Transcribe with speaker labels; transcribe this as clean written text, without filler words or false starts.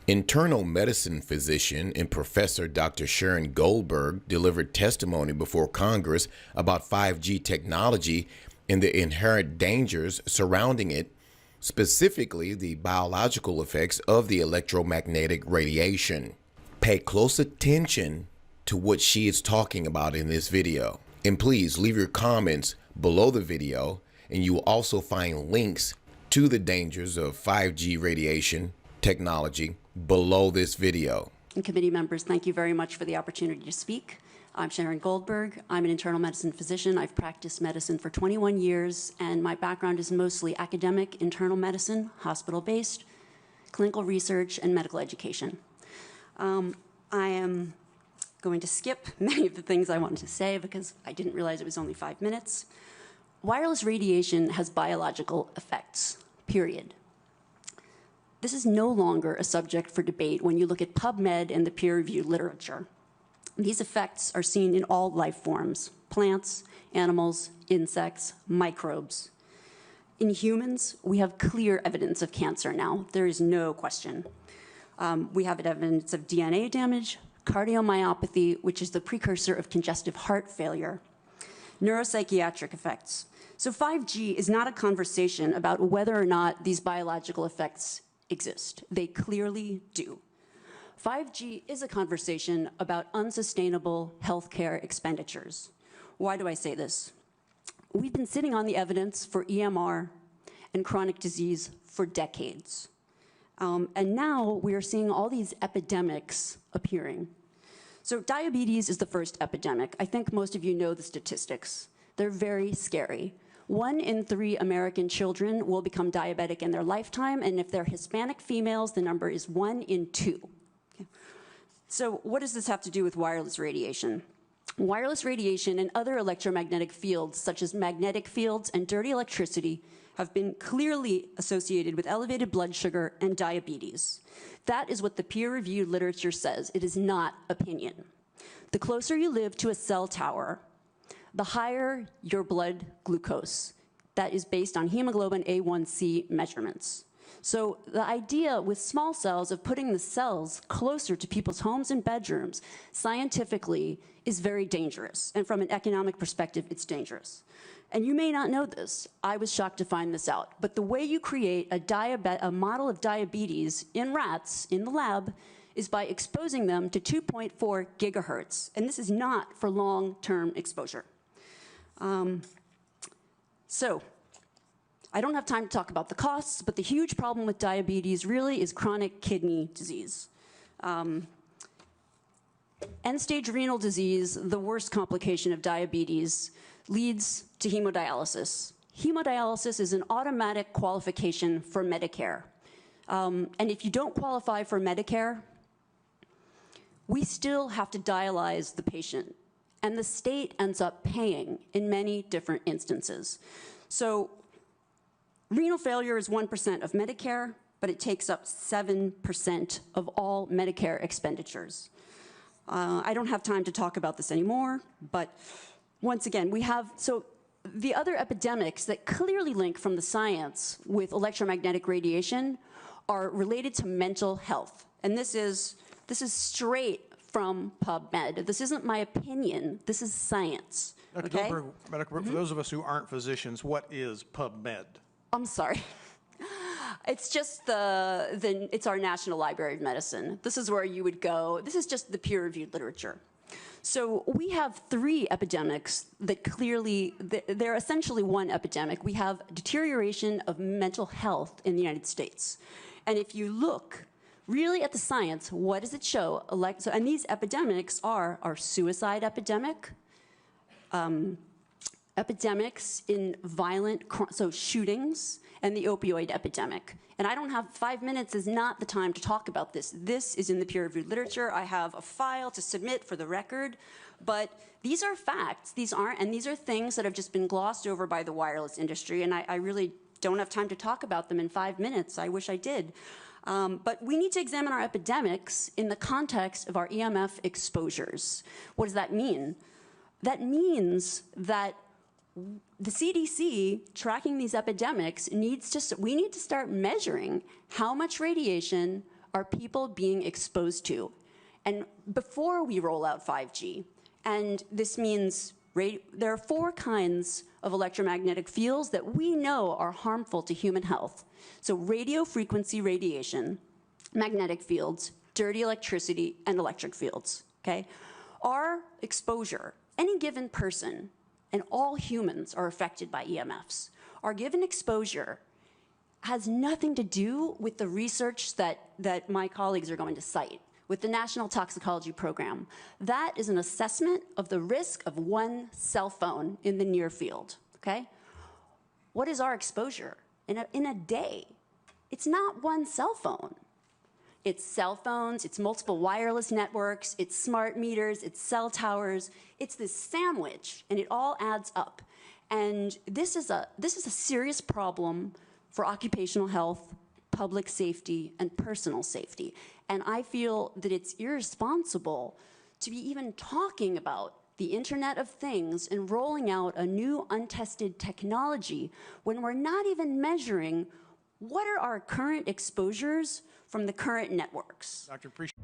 Speaker 1: Internal medicine physician and professor Dr. Sharon Goldberg delivered testimony before Congress about 5G technology and the inherent dangers surrounding it, specifically the biological effects of the electromagnetic radiation. Pay close attention to what she is talking about in this video. And please leave your comments below the video, and you will also find links to the dangers of 5G radiation technology below this video.
Speaker 2: And committee members, thank you very much for the opportunity to speak. I'm Sharon Goldberg. I'm an internal medicine physician. I've practiced medicine for 21 years, and my background is mostly academic, internal medicine, hospital-based, clinical research, and medical education. I am going to skip many of the things I wanted to say because I didn't realize it was only 5 minutes. Wireless radiation has biological effects, period. This is no longer a subject for debate when you look at PubMed and the peer-reviewed literature. These effects are seen in all life forms: plants, animals, insects, microbes. In humans, we have clear evidence of cancer now. There is no question. We have evidence of DNA damage, cardiomyopathy, which is the precursor of congestive heart failure, neuropsychiatric effects. So 5G is not a conversation about whether or not these biological effects exist. They clearly do. 5G is a conversation about unsustainable healthcare expenditures. Why do I say this? We've been sitting on the evidence for EMR and chronic disease for decades. And now we are seeing all these epidemics appearing. So diabetes is the first epidemic. I think most of you know the statistics. They're very scary. 1 in 3 American children will become diabetic in their lifetime, and if they're Hispanic females, the number is 1 in 2. Okay. So what does this have to do with wireless radiation? Wireless radiation and other electromagnetic fields, such as magnetic fields and dirty electricity, have been clearly associated with elevated blood sugar and diabetes. That is what the peer-reviewed literature says. It is not opinion. The closer you live to a cell tower, the higher your blood glucose. That is based on hemoglobin A1C measurements. So the idea with small cells of putting the cells closer to people's homes and bedrooms scientifically is very dangerous. And from an economic perspective, it's dangerous. And you may not know this. I was shocked to find this out. But the way you create a model of diabetes in rats in the lab is by exposing them to 2.4 gigahertz. And this is not for long-term exposure. So I don't have time to talk about the costs, but the huge problem with diabetes really is chronic kidney disease. End-stage renal disease, the worst complication of diabetes, leads to hemodialysis. Hemodialysis is an automatic qualification for Medicare. And if you don't qualify for Medicare, we still have to dialyze the patient. And the state ends up paying in many different instances. So renal failure is 1% of Medicare, but it takes up 7% of all Medicare expenditures. I don't have time to talk about this anymore, but once again, so the other epidemics that clearly link from the science with electromagnetic radiation are related to mental health. And this is straight from PubMed. This isn't my opinion, this is science.
Speaker 3: Dr.
Speaker 2: Okay?
Speaker 3: Goldberg, for those of us who aren't physicians, what is PubMed?
Speaker 2: I'm sorry. It's just it's our National Library of Medicine. This is where you would go. This is just the peer-reviewed literature. So we have 3 epidemics that clearly, they're essentially one epidemic. We have deterioration of mental health in the United States. And if you look really at the science, what does it show? And these epidemics are our suicide epidemic, epidemics in violent, shootings, and the opioid epidemic. And I don't have 5 minutes is not the time to talk about this. This is in the peer-reviewed literature. I have a file to submit for the record, but these are facts. These aren't, and these are things that have just been glossed over by the wireless industry, and I really don't have time to talk about them in 5 minutes. I wish I did. But we need to examine our epidemics in the context of our EMF exposures. What does that mean? That means that the CDC, tracking these epidemics, we need to start measuring how much radiation are people being exposed to? And before we roll out 5G, and this means there are 4 kinds of electromagnetic fields that we know are harmful to human health. So radio frequency radiation, magnetic fields, dirty electricity, and electric fields, okay? Our exposure, any given person, and all humans are affected by EMFs. Our given exposure has nothing to do with the research that my colleagues are going to cite, with the National Toxicology Program. That is an assessment of the risk of 1 cell phone in the near field, okay? What is our exposure in a day? It's not 1 cell phone. It's cell phones, it's multiple wireless networks, it's smart meters, it's cell towers. It's this sandwich, and it all adds up. And this is a serious problem for occupational health, public safety, and personal safety. And I feel that it's irresponsible to be even talking about the Internet of Things and rolling out a new untested technology when we're not even measuring what are our current exposures from the current networks.
Speaker 3: Dr. Appreciate